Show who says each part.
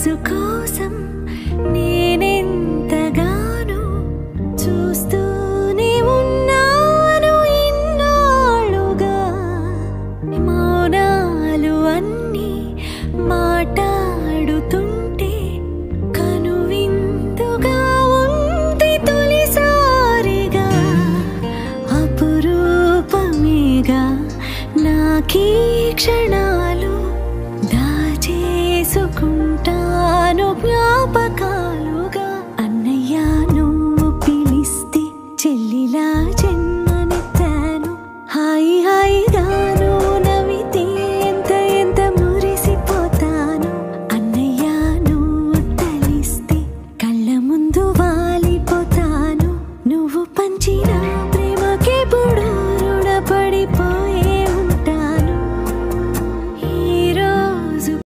Speaker 1: మనసు కోసం నేనెంతగానో చూస్తూనే ఉన్నాను ఇన్నాళ్ళుగా. మౌనాలు అన్నీ మాట్లాడుతుంటే కనువిందుగా ఉంది తొలిసారిగా. అపురూపమేగా నాకీ క్షణాలు దాచేసుకుంటాను జ్ఞాపకాలుగా.